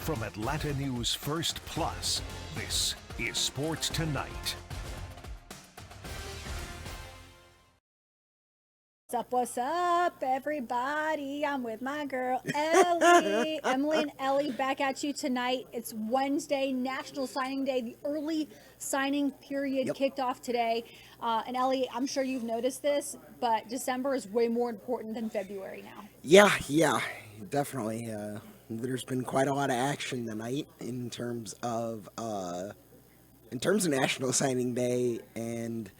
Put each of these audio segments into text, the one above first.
From Atlanta News First Plus, this is Sports Tonight. What's up, everybody? I'm with my girl, Ellie. Emily and Ellie back at you tonight. It's Wednesday, National Signing Day. The early signing period kicked off today. And Ellie, I'm sure you've noticed this, but December is way more important than February now. Yeah, definitely. There's been quite a lot of action tonight in terms of National Signing Day, and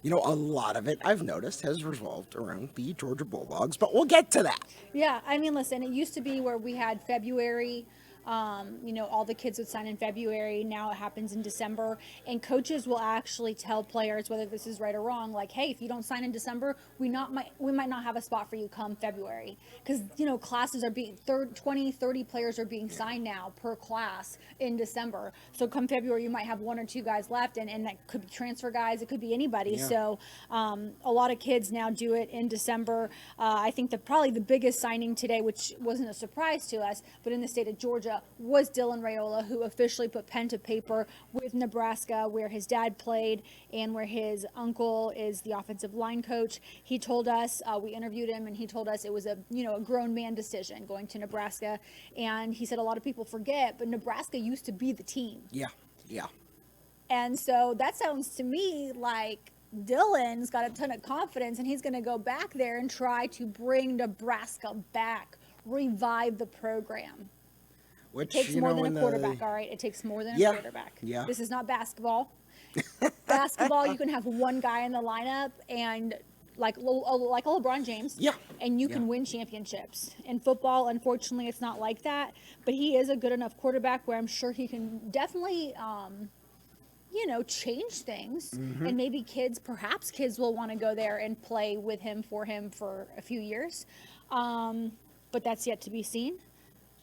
a lot of it, I've noticed, has revolved around the Georgia Bulldogs, but we'll get to that. Yeah, I mean, listen, it used to be where we had February, all the kids would sign in February. Now it happens in December, and coaches will actually tell players, whether this is right or wrong, like, hey, if you don't sign in December, we might not have a spot for you come February, because classes are being 20, 30 players are being signed now per class in December. So come February, you might have one or two guys left, and that could be transfer guys, it could be anybody. Yeah. So a lot of kids now do it in December. I think probably the biggest signing today, which wasn't a surprise to us, but in the state of Georgia, was Dylan Raiola, who officially put pen to paper with Nebraska, where his dad played and where his uncle is the offensive line coach. He told us, we interviewed him, and he told us it was a grown man decision going to Nebraska. And he said a lot of people forget, but Nebraska used to be the team. Yeah. And so that sounds to me like Dylan's got a ton of confidence, and he's going to go back there and try to bring Nebraska back, revive the program. Which, Takes more than a quarterback, all right? It takes more than a quarterback. Yeah. This is not basketball. Basketball, you can have one guy in the lineup and like a LeBron James. Yeah. And you can win championships. In football, unfortunately, it's not like that. But he is a good enough quarterback where I'm sure he can definitely, change things. Mm-hmm. And maybe perhaps kids will want to go there and play with him for a few years. But that's yet to be seen.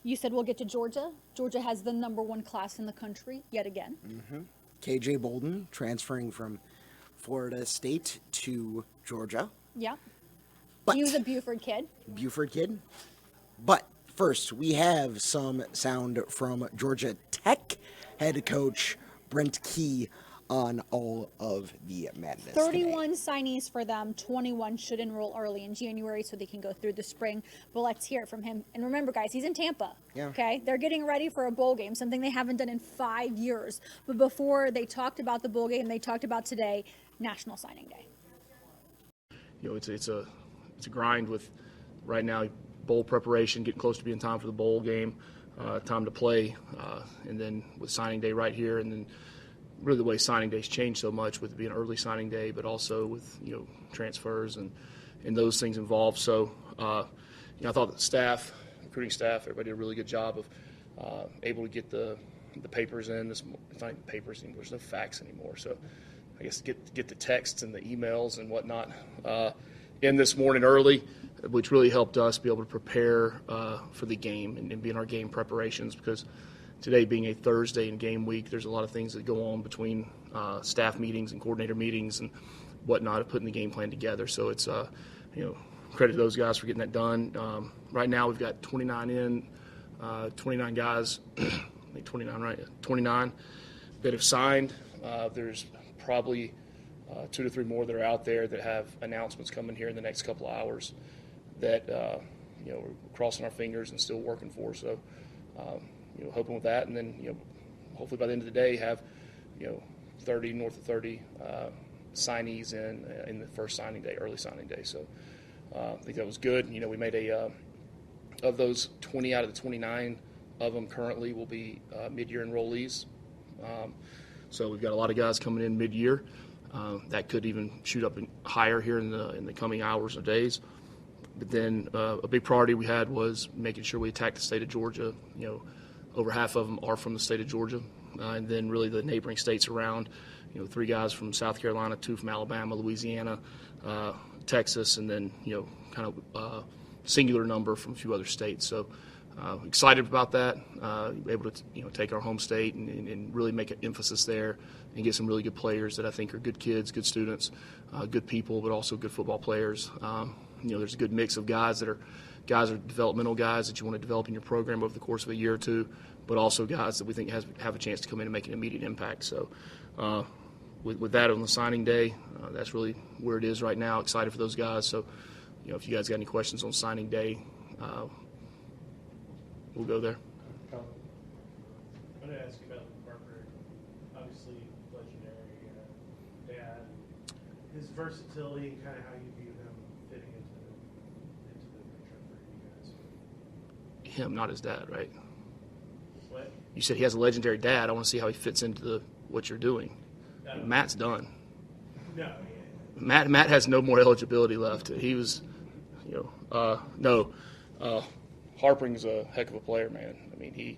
You said we'll get to Georgia. Georgia has the number one class in the country yet again. Mm-hmm. KJ Bolden transferring from Florida State to Georgia. Yeah. But He was a Buford kid. But first, we have some sound from Georgia Tech head coach Brent Key on all of the madness 31 today. signees for them. 21 should enroll early in January so they can go through the spring. But let's hear it from him. And remember, guys, he's in Tampa. Yeah. Okay? They're getting ready for a bowl game, something they haven't done in 5 years. But before they talked about the bowl game, they talked about today, National Signing Day. It's a grind with right now bowl preparation, getting close to being time for the bowl game, time to play, and then with signing day right here, and then really the way signing days change so much with it being early signing day, but also with transfers and those things involved. So I thought the recruiting staff, everybody did a really good job of able to get the papers in. It's not even papers anymore. There's no fax anymore. So I guess get the texts and the emails and whatnot in this morning early, which really helped us be able to prepare for the game and be in our game preparations, because today being a Thursday and game week, there's a lot of things that go on between staff meetings and coordinator meetings and whatnot of putting the game plan together. So it's, credit to those guys for getting that done. Right now we've got 29 guys, I think 29, right? 29 that have signed. There's probably 2 to 3 more that are out there that have announcements coming here in the next couple of hours that, we're crossing our fingers and still working for. So, hoping with that, and then hopefully by the end of the day have 30 north of 30 signees in the first signing day, early signing day. So I think that was good. We made of those 20 out of the 29 of them currently will be mid-year enrollees. So we've got a lot of guys coming in mid-year. That could even shoot up higher here in the coming hours or days. But then a big priority we had was making sure we attacked the state of Georgia. Over half of them are from the state of Georgia, and then really the neighboring states around. 3 guys from South Carolina, 2 from Alabama, Louisiana, Texas, and then kind of singular number from a few other states. So excited about that. Able to take our home state and really make an emphasis there and get some really good players that I think are good kids, good students, good people, but also good football players. There's a good mix of guys that are guys are developmental guys that you want to develop in your program over the course of a year or two, but also guys that we think have a chance to come in and make an immediate impact. So with that on the signing day, that's really where it is right now. Excited for those guys. So, if you guys got any questions on signing day, we'll go there. I'm going to ask you about Parker. Obviously, legendary dad. His versatility and kind of how you view him fitting into the picture for you guys. Him, not his dad, right? What? You said he has a legendary dad. I want to see how he fits into what you're doing. Matt's done. No. Matt has no more eligibility left. He was, Harpring's a heck of a player, man. I mean, he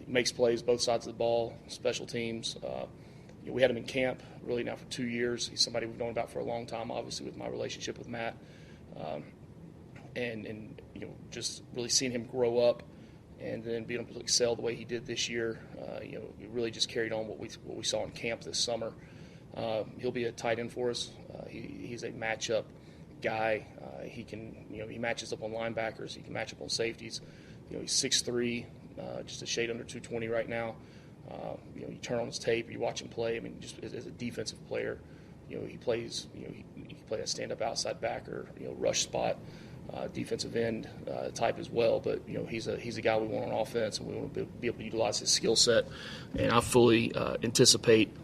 makes plays both sides of the ball, special teams. We had him in camp really now for 2 years. He's somebody we've known about for a long time, obviously, with my relationship with Matt. And just really seeing him grow up and then being able to excel the way he did this year, it really just carried on what we saw in camp this summer. He'll be a tight end for us. He's a matchup guy. He can, he matches up on linebackers. He can match up on safeties. He's 6'3", just a shade under 220 right now. You turn on his tape, you watch him play. I mean, just as a defensive player, he plays. He can play a stand-up outside backer, rush spot, defensive end type as well. But he's a guy we want on offense, and we want to be able to utilize his skill set. And I fully anticipate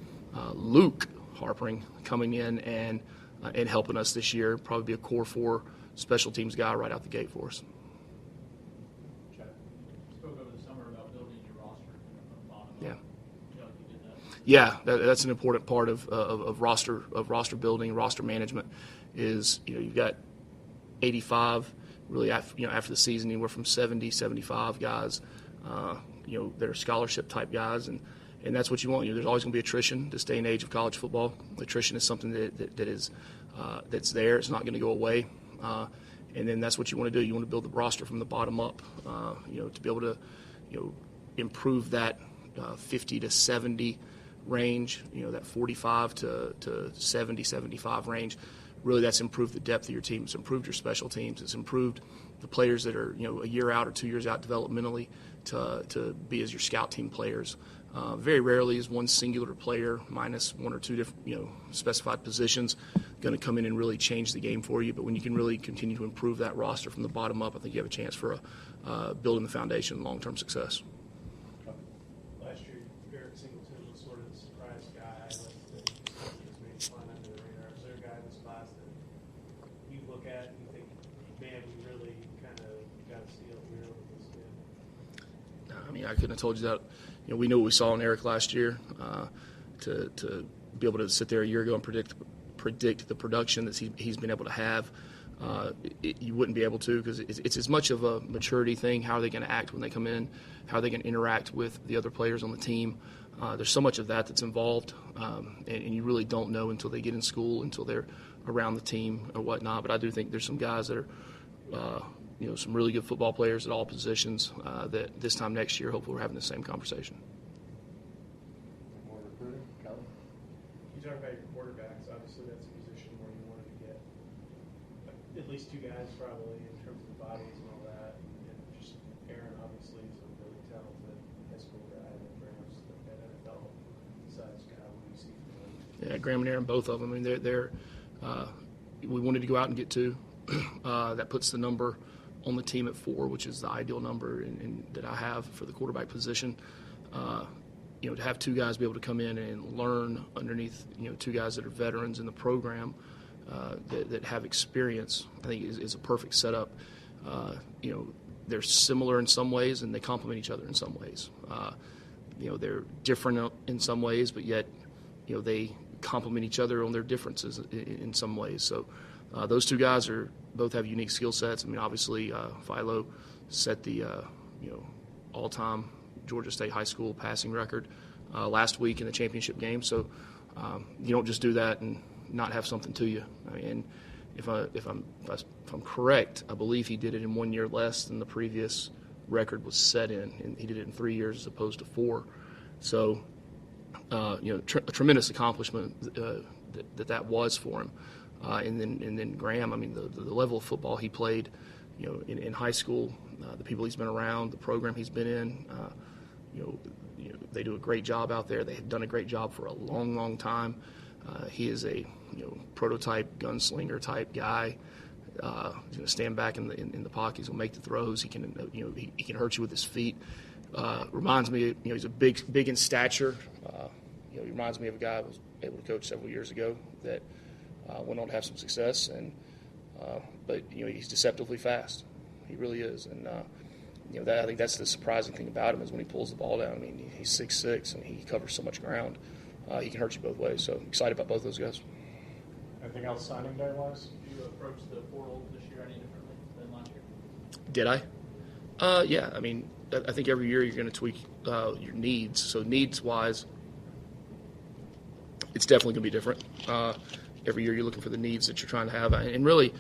Luke Harpring coming in and helping us this year. Probably be a core 4 special teams guy right out the gate for us. Spoke over the summer about building your roster from the bottom up. Yeah. You feel like you did that? Yeah, that's an important part of roster building, roster management. Is you've got 85 really after the season, anywhere from 70, 75 guys, that are scholarship type guys, and that's what you want. There's always going to be attrition this day and age of college football. Attrition is something that is that's there. It's not going to go away. And then that's what you want to do. You want to build the roster from the bottom up, to be able to, improve that 50 to 70 range, that 45 to 70, 75 range. Really, that's improved the depth of your team. It's improved your special teams. It's improved the players that are, a year out or 2 years out developmentally to be as your scout team players. Very rarely is one singular player minus 1 or 2 different, specified positions going to come in and really change the game for you. But when you can really continue to improve that roster from the bottom up, I think you have a chance for building the foundation and long-term success. Last year, Eric Singleton was sort of the surprise guy. Like maybe flying under the radar. Is there a guy in this class that you look at and you think, man, we really kind of got a steal here with this kid? I mean, I couldn't have told you that. We knew what we saw in Eric last year. To be able to sit there a year ago and predict the production that he's been able to have, you wouldn't be able to, because it's as much of a maturity thing. How are they going to act when they come in? How are they going to interact with the other players on the team? There's so much of that's involved, and you really don't know until they get in school, until they're around the team or whatnot. But I do think there's some guys that are some really good football players at all positions that this time next year, hopefully we're having the same conversation. More recruiting, Kelly? You talk about your quarterbacks. Obviously, that's a position where you wanted to get at least 2 guys probably in terms of the bodies and all that. And just Aaron, obviously, is a really talented high school guy. And Graham's an NFL size guy. What do you see from him? Yeah, Graham and Aaron, both of them. I mean, they're we wanted to go out and get 2. That puts the number on the team at 4, which is the ideal number that I have for the quarterback position. To have 2 guys be able to come in and learn underneath, 2 guys that are veterans in the program that have experience, I think is a perfect setup. They're similar in some ways, and they complement each other in some ways. They're different in some ways, but yet, they complement each other on their differences in some ways. So those 2 guys both have unique skill sets. I mean, obviously, Philo set the all-time Georgia State high school passing record last week in the championship game. So you don't just do that and not have something to you. I mean, if I'm correct, I believe he did it in 1 year less than the previous record was set in, and he did it in 3 years as opposed to 4. So a tremendous accomplishment that was for him. And then Graham, I mean, the level of football he played, in high school, the people he's been around, the program he's been in, they do a great job out there. They have done a great job for a long, long time. He is a prototype gunslinger type guy. He's going to stand back in the pocket. He's going to make the throws. He can he can hurt you with his feet. Reminds me, he's a big in stature. He reminds me of a guy I was able to coach several years ago that went on to have some success. But he's deceptively fast. He really is. And I think that's the surprising thing about him is when he pulls the ball down. I mean, he's 6'6", and he covers so much ground. He can hurt you both ways. So excited about both those guys. Anything else signing day wise? Did you approach the portal this year any differently than last year? Did I? Yeah. I mean, I think every year you're going to tweak your needs. So needs-wise, it's definitely going to be different. Every year you're looking for the needs that you're trying to have. And really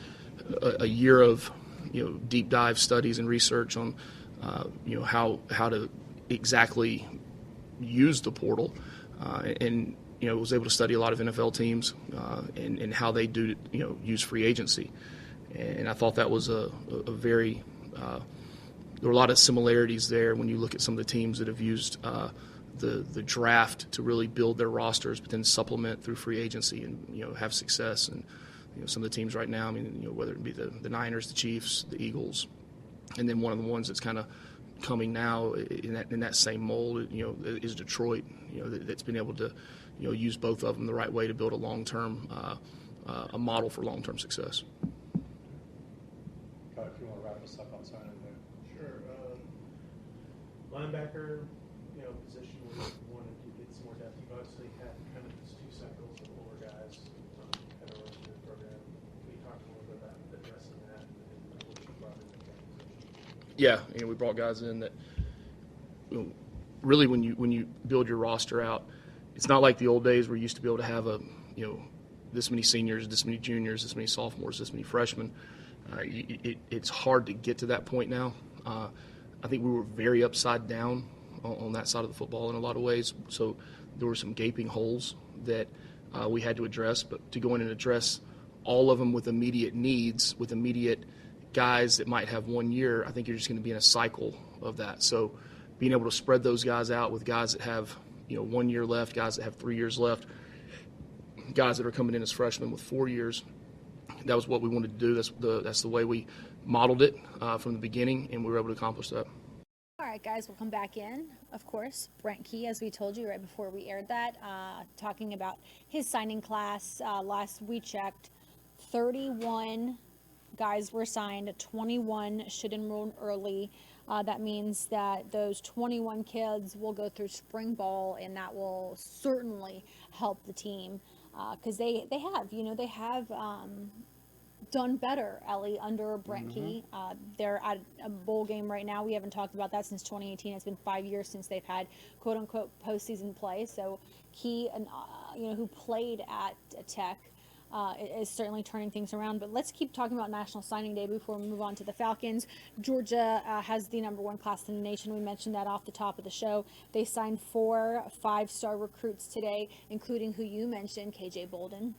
a year of, deep dive studies and research on, how to exactly use the portal. And was able to study a lot of NFL teams and how they do, use free agency. And I thought that was a very there were a lot of similarities there when you look at some of the teams that have used the draft to really build their rosters, but then supplement through free agency and have success. And some of the teams right now, I mean, whether it be the Niners, the Chiefs, the Eagles, and then one of the ones that's kind of coming now in that same mold, is Detroit. That's been able to use both of them the right way to build a long-term a model for long-term success. If you want to wrap us up on signing day. Sure. Linebacker, position where you wanted to get some more depth. You've obviously had kind of these 2 cycles of older guys kind of running through the program. Can you talk a little bit about addressing that and what you brought in that position? Yeah, we brought guys in that really when you build your roster out, it's not like the old days where you used to be able to have this many seniors, this many juniors, this many sophomores, this many freshmen. It's hard to get to that point now. I think we were very upside down on that side of the football in a lot of ways. So there were some gaping holes that we had to address. But to go in and address all of them with immediate needs, with immediate guys that might have 1 year, I think you're just going to be in a cycle of that. So being able to spread those guys out with guys that have 1 year left, guys that have 3 years left, guys that are coming in as freshmen with 4 years, that was what we wanted to do. That's the way we modeled it from the beginning, and we were able to accomplish that. All right, guys, we'll come back in, of course. Brent Key, as we told you right before we aired that, talking about his signing class. Last we checked, 31 guys were signed, 21 should enroll early. That means that those 21 kids will go through spring ball, and that will certainly help the team because they have done better, Ellie, under Brent Key. They're at a bowl game right now. We haven't talked about that since 2018. It's been 5 years since they've had quote-unquote postseason play. So Key, who played at Tech, is certainly turning things around. But let's keep talking about National Signing Day before we move on to the Falcons. Georgia has the #1 class in the nation. We mentioned that off the top of the show. They signed 4 5-star recruits today, including who you mentioned, KJ Bolden.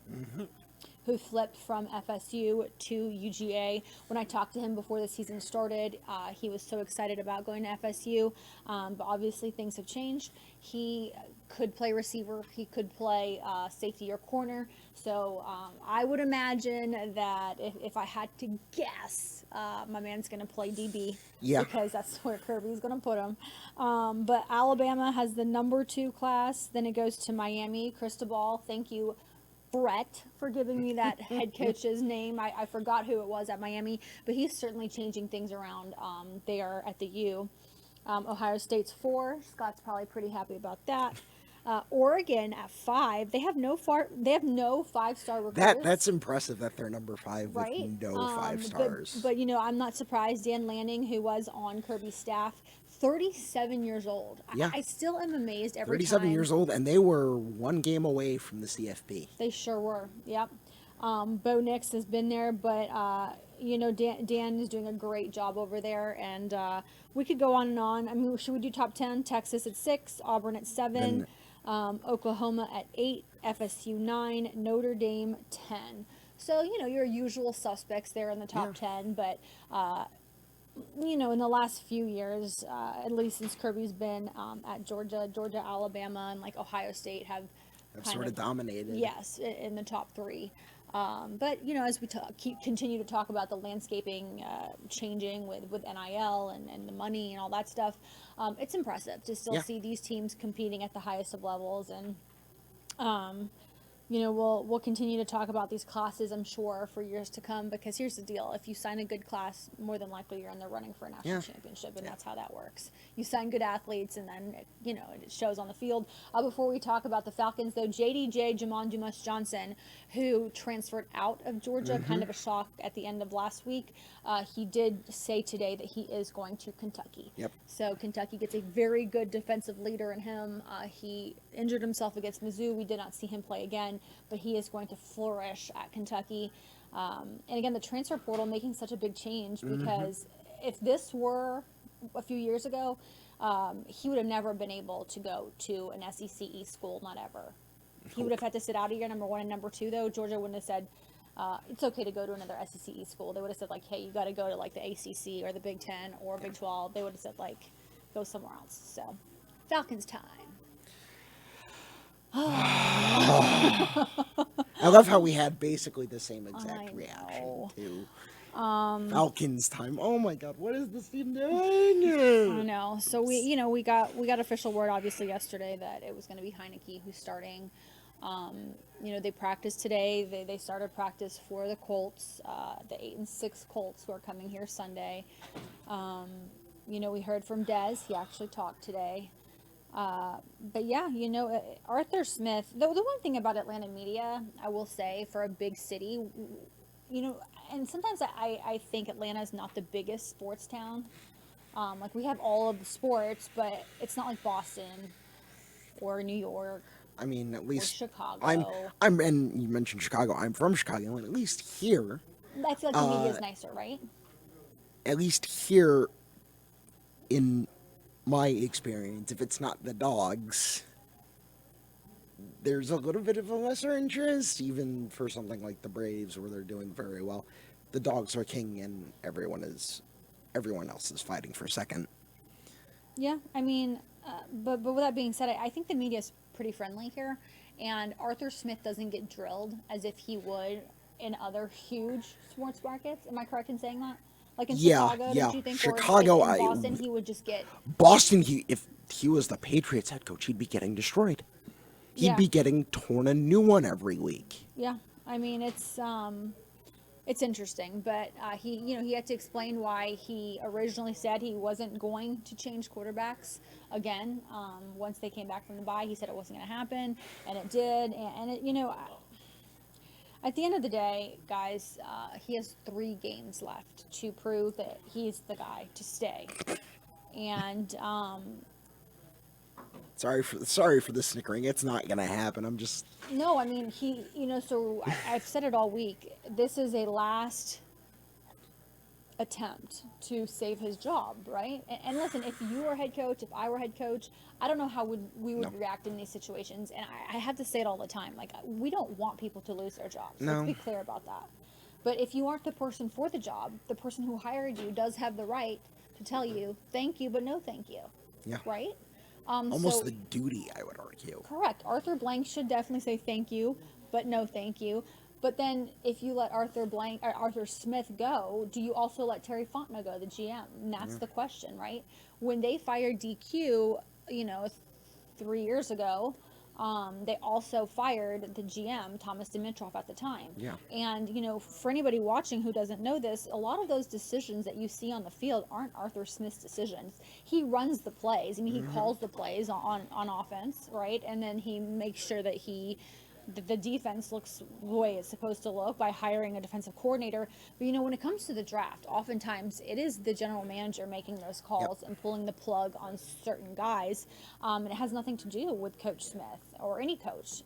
Who flipped from FSU to UGA. When I talked to him before the season started, he was so excited about going to FSU, but obviously things have changed. He could play receiver, he could play safety or corner, so I would imagine that if I had to guess, my man's going to play DB, because that's where Kirby's going to put him. But Alabama has the #2 class, then it goes to Miami. Cristobal, thank you, Brett, for giving me that head coach's name. I forgot who it was at Miami, but he's certainly changing things around there at the U. Ohio State's 4. Scott's probably pretty happy about that. Oregon at 5. They have no 5-star recruits. That's impressive that they're number 5 with right? no 5 stars. But I'm not surprised. Dan Lanning, who was on Kirby's staff, 37 years old. Yeah. I still am amazed every 37 time. years old, and they were 1 game away from the CFP. They sure were. Yep. Bo Nix has been there, but Dan is doing a great job over there, and we could go on and on. I mean, should we do top 10? Texas at 6, Auburn at 7, Oklahoma at 8, FSU 9, Notre Dame 10. So, your usual suspects there in the top 10, but, in the last few years, at least since Kirby's been at Georgia, Alabama, and like Ohio State have sort of dominated. Yes, in the top 3. But as we continue to talk about the landscaping changing with NIL and the money and all that stuff, it's impressive to still see these teams competing at the highest of levels. And we'll continue to talk about these classes, I'm sure, for years to come, because here's the deal. If you sign a good class, more than likely you're in the running for a national championship, and that's how that works. You sign good athletes, and then, it shows on the field. Before we talk about the Falcons, though, JDJ, Jamon Dumas-Johnson, who transferred out of Georgia, kind of a shock at the end of last week, he did say today that he is going to Kentucky. Yep. So Kentucky gets a very good defensive leader in him. He injured himself against Mizzou. We did not see him play again, but he is going to flourish at Kentucky. And again, the transfer portal making such a big change, because if this were a few years ago, he would have never been able to go to an SEC East school, not ever. He would have had to sit out a year, number 1, and number 2, though, Georgia wouldn't have said, it's okay to go to another SEC East school. They would have said, like, hey, you got to go to, like, the ACC or the Big 10 or Big 12. They would have said, like, go somewhere else. So, Falcons time. I love how we had basically the same exact reaction to Falcons time. Oh my God, what is this team doing? I know. So we got official word obviously yesterday that it was going to be Heineke who's starting. They practiced today. They started practice for the Colts, the 8-6 Colts who are coming here Sunday. We heard from Dez. He actually talked today. But yeah, Arthur Smith, the one thing about Atlanta media, I will say, for a big city, and sometimes I think Atlanta is not the biggest sports town. Like, we have all of the sports, but it's not like Boston or New York. I mean, at least Chicago. I'm, and you mentioned Chicago. I'm from Chicago, and at least here, I feel like the media is nicer, right? at least here, in my experience, if it's not the Dogs, there's a little bit of a lesser interest, even for something like the Braves, where they're doing very well. The Dogs are king, and everyone else is fighting for second. Yeah, I mean, but with that being said, I think the media is pretty friendly here, and Arthur Smith doesn't get drilled as if he would in other huge sports markets. Am I correct in saying that? Like in Chicago, don't you think? Chicago, or like in Boston, he would just get... Boston, if he was the Patriots head coach, he'd be getting destroyed. He'd be getting torn a new one every week. Yeah, I mean, it's interesting, but he had to explain why he originally said he wasn't going to change quarterbacks again. Once they came back from the bye, he said it wasn't going to happen, and it did. And it, at the end of the day, guys, he has 3 games left to prove that he's the guy to stay. And sorry for the snickering. It's not gonna happen. I'm just... No, I mean, so I've said it all week. This is a last attempt to save his job, right? And listen, if you were head coach, if I were head coach, I don't know how we would react in these situations. And I have to say it all the time. Like, we don't want people to lose their jobs. No. Let's be clear about that. But if you aren't the person for the job, the person who hired you does have the right to tell you, thank you, but no thank you. Yeah. Right? Almost the duty, I would argue. Correct. Arthur Blank should definitely say thank you, but no thank you. But then if you let Arthur Smith go, do you also let Terry Fontenot go, the GM? And that's the question, right? When they fired DQ, 3 years ago, they also fired the GM, Thomas Dimitroff, at the time. Yeah. And, for anybody watching who doesn't know this, a lot of those decisions that you see on the field aren't Arthur Smith's decisions. He runs the plays. I mean, he calls the plays on offense, right? And then he makes sure that the defense looks the way it's supposed to look by hiring a defensive coordinator. But, when it comes to the draft, oftentimes it is the general manager making those calls and pulling the plug on certain guys. And it has nothing to do with Coach Smith or any coach.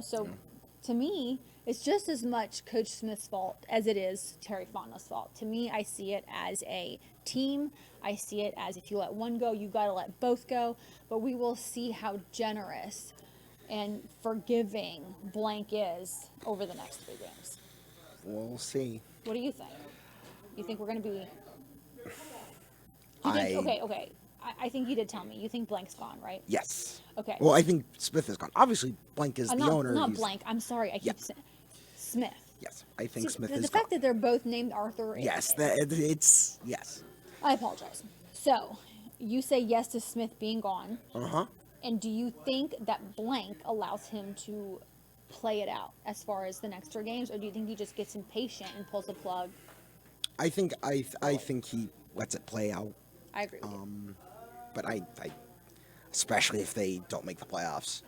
So to me, it's just as much Coach Smith's fault as it is Terry Fontenot's fault. To me, I see it as a team. I see it as if you let one go, you got to let both go. But we will see how generous and forgiving Blank is over the next 3 games. We'll see. What do you think? You think we're going to be? You think, okay. I think you did tell me. You think Blank's gone, right? Yes. Okay. Well, I think Smith is gone. Obviously, Blank is the owner. Not He's- Blank. I'm sorry. I keep Yep. saying Smith. Yes, I think See, Smith the is fact gone. that they're both named Arthur. Yes, yes. I apologize. So, you say yes to Smith being gone, Uh-huh. and do you think that Blank allows him to play it out as far as the next 3 games, or do you think he just gets impatient and pulls the plug? I think he lets it play out. I agree with you. But I especially if they don't make the playoffs,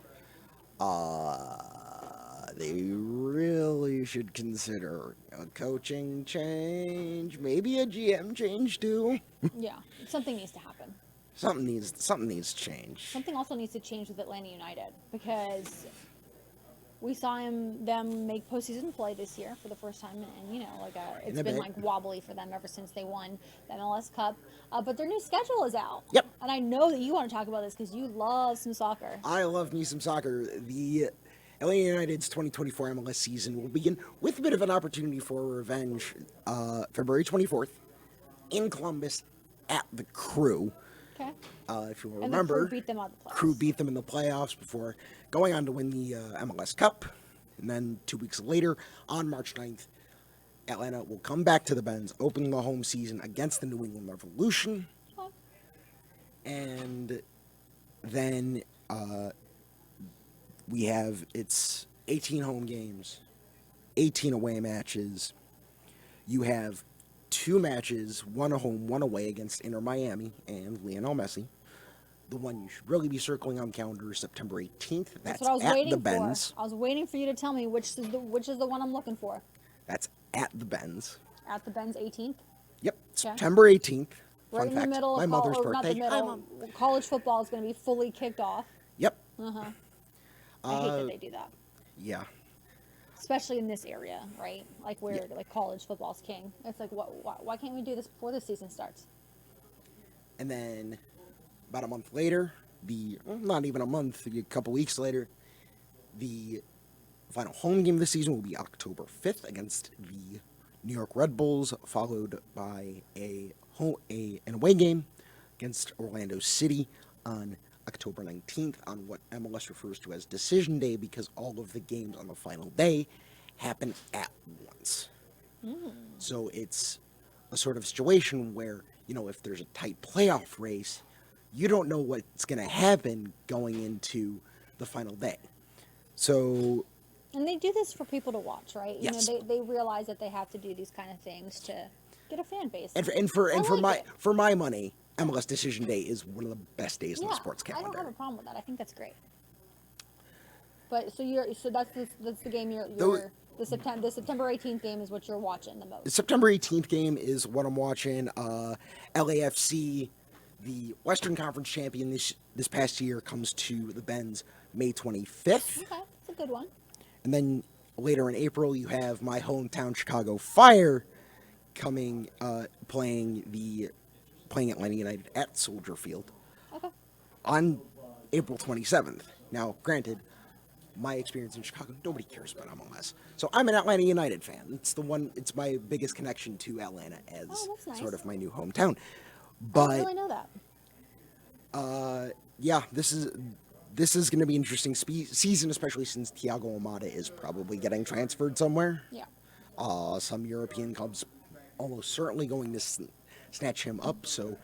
they really should consider a coaching change, maybe a GM change too. Yeah, something needs to happen. Something needs to change. Something also needs to change with Atlanta United because we saw them make postseason play this year for the first time, and it's a been bit. like wobbly for them ever since they won the MLS Cup. But their new schedule is out. Yep. And I know that you want to talk about this because you love some soccer. I love me some soccer. The Atlanta United's 2024 MLS season will begin with a bit of an opportunity for revenge. February 24th in Columbus at the Crew. Okay. If you will And remember, the Crew beat them out of the playoffs. Crew beat them in the playoffs before going on to win the MLS Cup. And then 2 weeks later, on March 9th, Atlanta will come back to the Benz, opening the home season against the New England Revolution. Okay. And then we have, it's 18 home games, 18 away matches. You have 2 matches, 1 at home, 1 away against Inter Miami and Lionel Messi. The one you should really be circling on the calendar is September 18th. That's That's what I was at waiting the Benz. for. I was waiting for you to tell me which is the one I'm looking for. That's at the Benz. At the Benz 18th. Yep, September 18th. Right Fun in fact, the middle my of mother's or not birthday. the Hi, middle. Mom. College football is going to be fully kicked off. Yep. I hate that they do that, Yeah. especially in this area, right? Like where like college football's king. It's like, why can't we do this before the season starts? And then about a month later, not even a month, a couple weeks later, the final home game of the season will be October 5th against the New York Red Bulls, followed by an away game against Orlando City on October 19th on what MLS refers to as Decision Day, because all of the games on the final day happen at once. So it's a sort of situation where, if there's a tight playoff race, you don't know what's going to happen going into the final day. So, And they do this for people to watch, right? Yes. They realize that they have to do these kind of things to get a fan base. and for like it. my money, MLS Decision Day is one of the best days in the sports I don't have a calendar. problem with that. I think that's great. But so that's the game Those- the September 18th game is what you're watching the most. The September 18th game is what I'm watching. LAFC, the Western Conference champion this past year, comes to the Benz May 25th. Okay, that's a good one. And then later in April, you have my hometown Chicago Fire playing Atlanta United at Soldier Field Okay. on April 27th. Now, granted, my experience in Chicago, nobody cares about MLS. So I'm an Atlanta United fan. It's my biggest connection to Atlanta as that's nice. sort of my new hometown. I But didn't really know that. yeah, this is going to be an interesting season, especially since Thiago Almada is probably getting transferred somewhere. Yeah. Some European clubs almost certainly going to snatch him up. So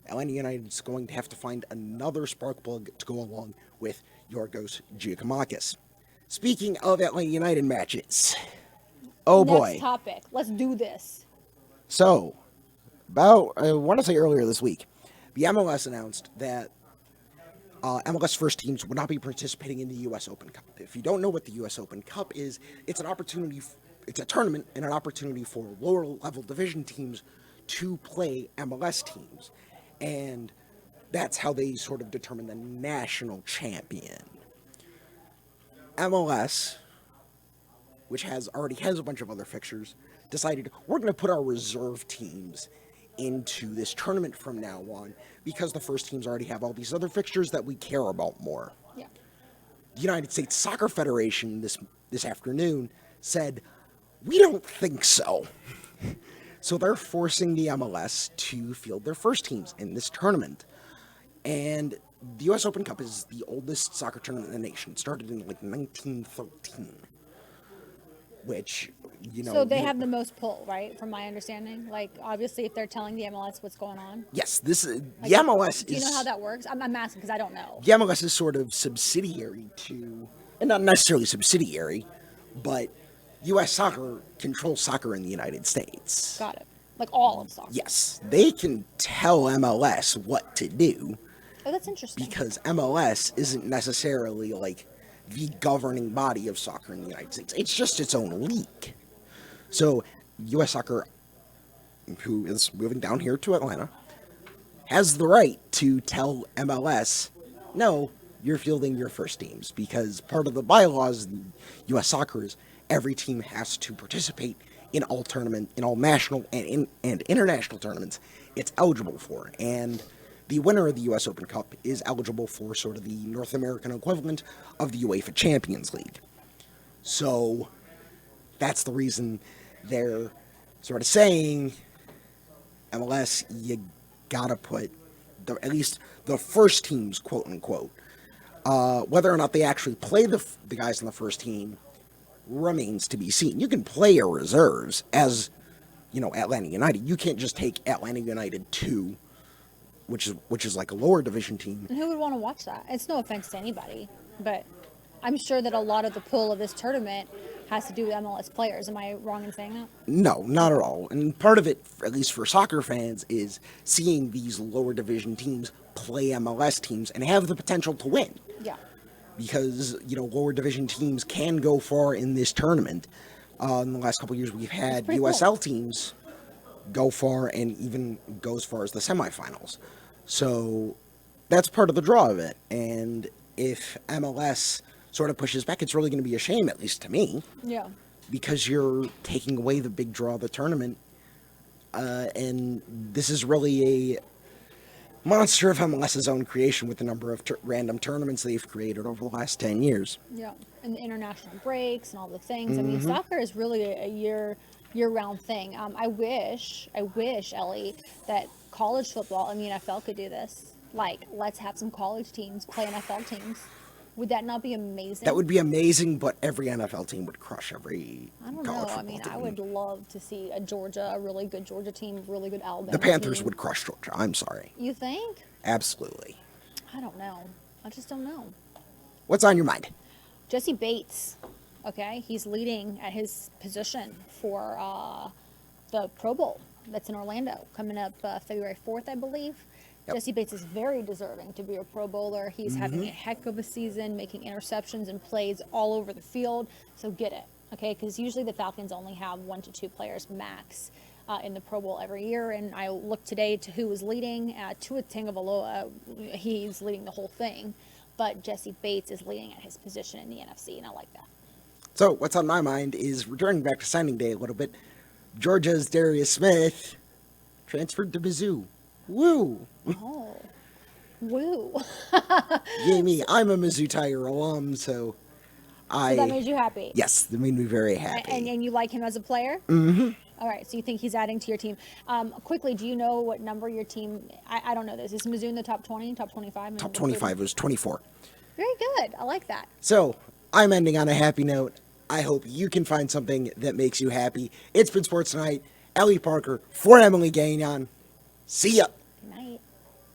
Atlanta United is going to have to find another spark plug to go along with Yorgos Giacomakis. Speaking of Atlanta United matches, oh boy. Next topic. Let's do this. So, I want to say earlier this week, the MLS announced that MLS first teams would not be participating in the U.S. Open Cup. If you don't know what the U.S. Open Cup is, it's an opportunity. It's a tournament and an opportunity for lower level division teams to play MLS teams, and that's how they sort of determine the national champion. MLS, which already has a bunch of other fixtures, decided we're going to put our reserve teams into this tournament from now on because the first teams already have all these other fixtures that we care about more. Yeah. The United States Soccer Federation this afternoon said, We don't think so. So they're forcing the MLS to field their first teams in this tournament. And the U.S. Open Cup is the oldest soccer tournament in the nation. It started in like 1913. Which, So they have the most pull, right? From my understanding. Like, obviously, if they're telling the MLS what's going on. Yes, this is the MLS. Do you know how that works? I'm asking because I don't know. The MLS is sort of subsidiary to, and not necessarily subsidiary, but U.S. soccer controls soccer in the United States. Got it. Like all of soccer. Yes, they can tell MLS what to do Oh, that's interesting. because MLS isn't necessarily like the governing body of soccer in the United States. It's just its own league. So, U.S. Soccer, who is moving down here to Atlanta, has the right to tell MLS, no, you're fielding your first teams, because part of the bylaws in U.S. Soccer is every team has to participate in all national and international tournaments it's eligible for. And the winner of the U.S. Open Cup is eligible for sort of the North American equivalent of the UEFA Champions League. So that's the reason they're sort of saying, MLS, you gotta put at least the first teams, quote unquote. Whether or not they actually play the guys in the first team remains to be seen. You can play your reserves as, Atlanta United. You can't just take Atlanta United 2, which is like a lower division team. And who would want to watch that? It's no offense to anybody, but I'm sure that a lot of the pull of this tournament has to do with MLS players. Am I wrong in saying that? No, not at all. And part of it, at least for soccer fans, is seeing these lower division teams play MLS teams and have the potential to win. Yeah. Because, lower division teams can go far in this tournament. In the last couple of years, we've had pretty USL teams go far and even go as far as the semifinals. So that's part of the draw of it. And if MLS sort of pushes back, it's really going to be a shame, at least to me. Yeah. Because you're taking away the big draw of the tournament. And this is really a monster of MLS's own creation with the number of random tournaments they've created over the last 10 years. Yeah. And the international breaks and all the things. I mean, soccer is really a year-round thing. I wish, Ellie, that college football and the NFL could do this. Like, let's have some college teams play NFL teams. Would that not be amazing? That would be amazing, but every NFL team would crush every I don't college know. I football mean, team. I would love to see a really good Georgia team, really good Alabama The Panthers team. would crush Georgia. I'm sorry. You think? Absolutely. I don't know. I just don't know. What's on your mind? Jesse Bates, okay, he's leading at his position for the Pro Bowl that's in Orlando coming up February 4th, I believe. Yep. Jesse Bates is very deserving to be a Pro Bowler. He's having a heck of a season, making interceptions and plays all over the field. So get it, okay? Because usually the Falcons only have 1 to 2 players max in the Pro Bowl every year. And I looked today to who was leading. Tua Tagovailoa, he's leading the whole thing. But Jesse Bates is leading at his position in the NFC, and I like that. So, what's on my mind is returning back to signing day a little bit. Georgia's Darius Smith transferred to Mizzou. Woo! Oh, woo. Yay me. I'm a Mizzou Tiger alum, so So that made you happy? Yes, that made me very happy. And you like him as a player? Mm-hmm. All right, so you think he's adding to your team. Quickly, do you know what number your team, I don't know this, is Mizzou in the top 20, top 25? Top 25 was 24. Very good, I like that. So, I'm ending on a happy note. I hope you can find something that makes you happy. It's been Sports Tonight. Ellie Parker for Emily Gagnon. See ya. Good night.